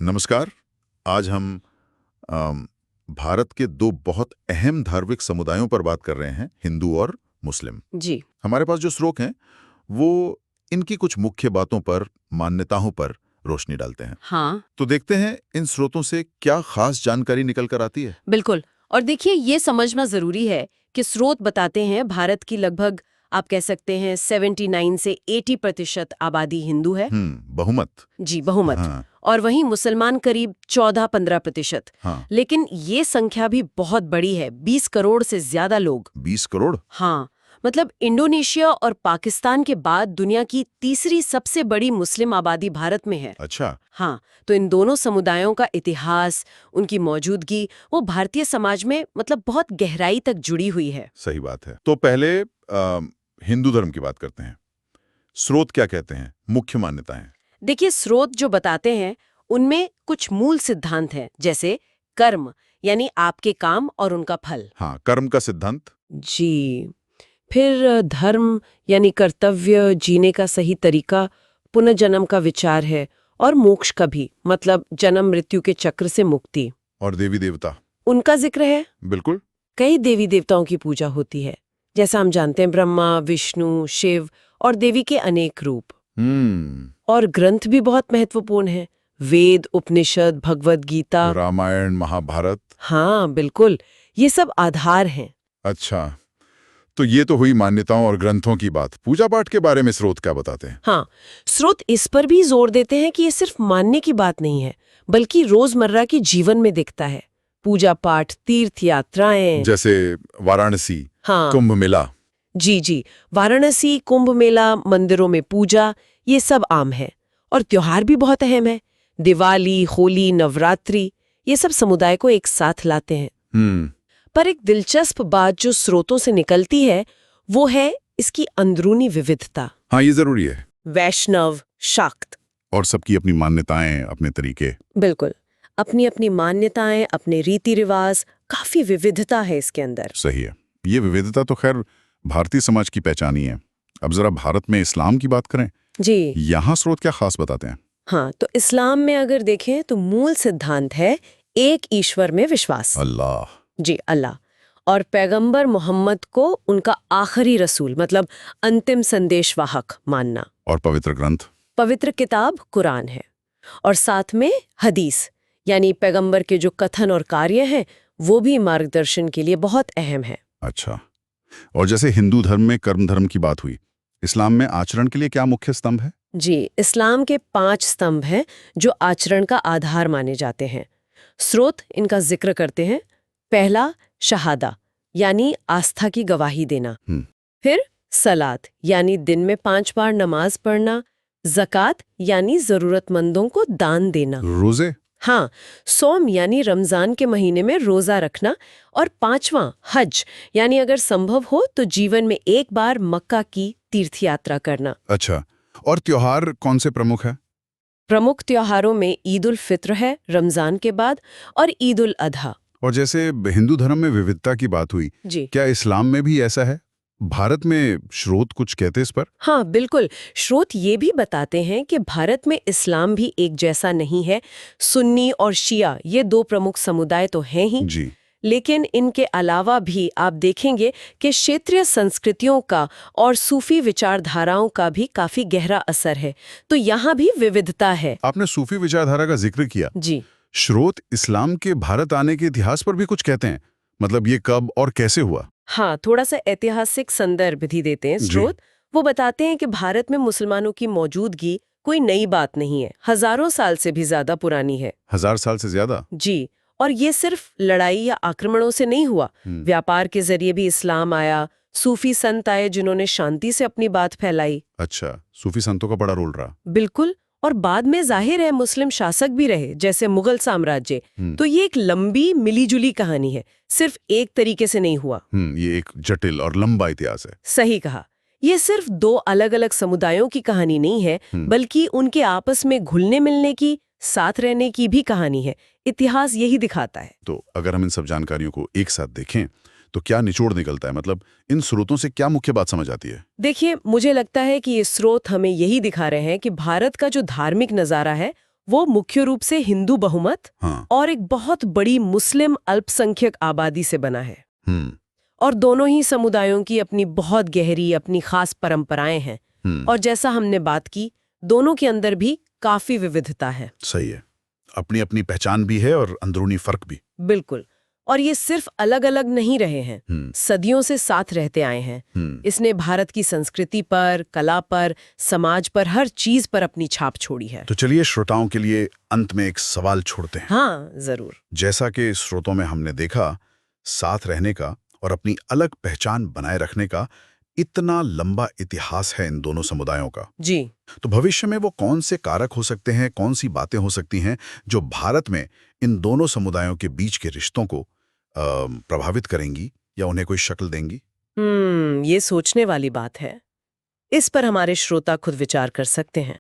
नमस्कार। आज हम भारत के दो बहुत अहम धार्मिक समुदायों पर बात कर रहे हैं, हिंदू और मुस्लिम। जी। हमारे पास जो स्रोत हैं वो इनकी कुछ मुख्य बातों पर, मान्यताओं पर रोशनी डालते हैं। हाँ, तो देखते हैं इन स्रोतों से क्या खास जानकारी निकल कर आती है। बिल्कुल। और देखिए, ये समझना जरूरी है कि स्रोत बताते हैं भारत की लगभग, आप कह सकते हैं 79 से 80% आबादी हिंदू है। बहुमत। जी, बहुमत। हाँ। और वहीं मुसलमान करीब 14-15%। हाँ। लेकिन ये संख्या भी बहुत बड़ी है, 20 करोड़ से ज्यादा लोग। 20 करोड़। हाँ, मतलब इंडोनेशिया और पाकिस्तान के बाद दुनिया की तीसरी सबसे बड़ी मुस्लिम आबादी भारत में है। अच्छा। हाँ, तो इन दोनों समुदायों का इतिहास, उनकी मौजूदगी, वो भारतीय समाज में मतलब बहुत गहराई तक जुड़ी हुई है। सही बात है। तो पहले हिंदू धर्म की बात करते हैं। स्रोत क्या कहते हैं, मुख्य मान्यताएं। देखिए, स्रोत जो बताते हैं उनमें कुछ मूल सिद्धांत हैं, जैसे कर्म यानी आपके काम और उनका फल। हाँ, कर्म का सिद्धांत। जी। फिर धर्म यानी कर्तव्य, जीने का सही तरीका, पुनर्जन्म का विचार है, और मोक्ष का भी, मतलब जन्म मृत्यु के चक्र से मुक्ति। और देवी देवता। उनका जिक्र है। बिल्कुल। कई देवी देवताओं की पूजा होती है, जैसा हम जानते हैं ब्रह्मा, विष्णु, शिव और देवी के अनेक रूप। और ग्रंथ भी बहुत महत्वपूर्ण हैं, वेद, उपनिषद, भगवद गीता, रामायण, महाभारत। हाँ बिल्कुल, ये सब आधार हैं। अच्छा, तो ये तो हुई मान्यताओं और ग्रंथों की बात। पूजा पाठ के बारे में स्रोत क्या बताते हैं? हाँ, स्रोत इस पर भी जोर देते हैं कि ये सिर्फ मानने की बात नहीं है, बल्कि रोजमर्रा के जीवन में दिखता है। पूजा पाठ, तीर्थ यात्राएं, जैसे वाराणसी, हाँ कुंभ मेला। जी, वाराणसी, कुंभ मेला, मंदिरों में पूजा, ये सब आम है। और त्योहार भी बहुत अहम है, दिवाली, होली, नवरात्रि, ये सब समुदाय को एक साथ लाते हैं। पर एक दिलचस्प बात जो स्रोतों से निकलती है, वो है इसकी अंदरूनी विविधता। हाँ, ये जरूरी है। वैष्णव, शाक्त, और सबकी अपनी मान्यताएं, अपने तरीके। बिल्कुल, अपनी अपनी मान्यताएं, अपने रीति रिवाज, काफी विविधता है इसके अंदर। सही है। ये विविधता तो खैर भारतीय समाज की पहचान ही है। अब जरा भारत में इस्लाम की बात करें। जी यहाँ स्रोत क्या खास बताते हैं? हाँ, तो इस्लाम में अगर देखें तो मूल सिद्धांत है एक ईश्वर में विश्वास। अल्लाह। जी, अल्लाह। और पैगंबर मोहम्मद को उनका आखिरी रसूल, मतलब अंतिम संदेशवाहक मानना। और पवित्र ग्रंथ? पवित्र किताब कुरान है। और साथ में हदीस, यानी पैगंबर के जो कथन और कार्य हैं, वो भी मार्गदर्शन के लिए बहुत अहम है। अच्छा, और जैसे हिंदू धर्म में कर्म धर्म की बात हुई, इस्लाम में आचरण के लिए क्या मुख्य स्तंभ है? जी, इस्लाम के 5 स्तंभ हैं जो आचरण का आधार माने जाते हैं। स्रोत इनका जिक्र करते हैं। पहला, शहादा यानी आस्था की गवाही देना। फिर सलात यानी दिन में 5 बार नमाज पढ़ना। ज़कात यानी जरूरतमंदों को दान देना। रोजे? हाँ, सोम यानी रमजान के महीने में रोजा रखना। और 5वां, हज यानी अगर संभव हो तो जीवन में एक बार मक्का की तीर्थ यात्रा करना। अच्छा, और त्योहार कौन से प्रमुख है? प्रमुख त्योहारों में ईद उल फित्र है रमजान के बाद, और ईद उल अधा। और जैसे हिंदू धर्म में विविधता की बात हुई, जी क्या इस्लाम में भी ऐसा है? भारत में स्रोत कुछ कहते इस पर? हाँ, बिल्कुल। स्रोत ये भी बताते हैं कि भारत में इस्लाम भी एक जैसा नहीं है। सुन्नी और शिया, ये 2 प्रमुख समुदाय तो हैं ही, जी। लेकिन इनके अलावा भी आप देखेंगे कि क्षेत्रीय संस्कृतियों का और सूफी विचारधाराओं का भी काफी गहरा असर है। तो यहाँ भी विविधता है। आपने सूफी विचारधारा का जिक्र किया। जी स्रोत इस्लाम के भारत आने के इतिहास पर भी कुछ कहते हैं, मतलब ये कब और कैसे हुआ? हाँ, थोड़ा सा ऐतिहासिक संदर्भ भी देते हैं स्रोत। वो बताते हैं कि भारत में मुसलमानों की मौजूदगी कोई नई बात नहीं है, हजारों साल से भी ज्यादा पुरानी है। 1000 साल से ज्यादा? जी, और ये सिर्फ लड़ाई या आक्रमणों से नहीं हुआ। व्यापार के जरिए भी इस्लाम आया, सूफी संत आए जिन्होंने शांति से अपनी बात फैलाई। अच्छा, सूफी संतों का बड़ा रोल रहा। बिल्कुल। और बाद में जाहिर है मुस्लिम शासक भी रहे, जैसे मुगल साम्राज्य। तो ये एक लंबी मिलीजुली कहानी है, सिर्फ एक तरीके से नहीं हुआ। ये एक जटिल और लंबा इतिहास है। सही कहा। ये सिर्फ 2 अलग-अलग समुदायों की कहानी नहीं है, बल्कि उनके आपस में घुलने मिलने की, साथ रहने की भी कहानी है। इतिहास यही दिखाता है। तो अगर हम इन सब जानकारियों को एक साथ देखें तो क्या निचोड़ निकलता है, मतलब इन स्रोतों से क्या मुख्य बात समझ आती है? देखिए, मुझे लगता है कि ये स्रोत हमें यही दिखा रहे हैं कि भारत का जो धार्मिक नजारा है वो मुख्य रूप से हिंदू बहुमत हाँ। और एक बहुत बड़ी मुस्लिम अल्पसंख्यक आबादी से बना है। हम्म। और दोनों ही समुदायों की अपनी बहुत गहरी अपनी खास परंपराएं हैं। और जैसा हमने बात की, दोनों के अंदर भी काफी विविधता है। सही है, अपनी अपनी पहचान भी है और अंदरूनी फर्क भी। बिल्कुल। और ये सिर्फ अलग अलग नहीं रहे हैं, सदियों से साथ रहते आए हैं। इसने भारत की संस्कृति पर, कला पर, समाज पर, हर चीज पर अपनी छाप छोड़ी है। तो चलिए श्रोताओं के लिए अंत में एक सवाल छोड़ते हैं। हाँ, जरूर। जैसा कि स्रोतों में हमने देखा, साथ रहने का और अपनी अलग पहचान बनाए रखने का इतना लंबा इतिहास है इन दोनों समुदायों का। जी। तो भविष्य में वो कौन से कारक हो सकते हैं, कौन सी बातें हो सकती हैं जो भारत में इन दोनों समुदायों के बीच के रिश्तों को प्रभावित करेंगी या उन्हें कोई शक्ल देंगी? ये सोचने वाली बात है। इस पर हमारे श्रोता खुद विचार कर सकते हैं।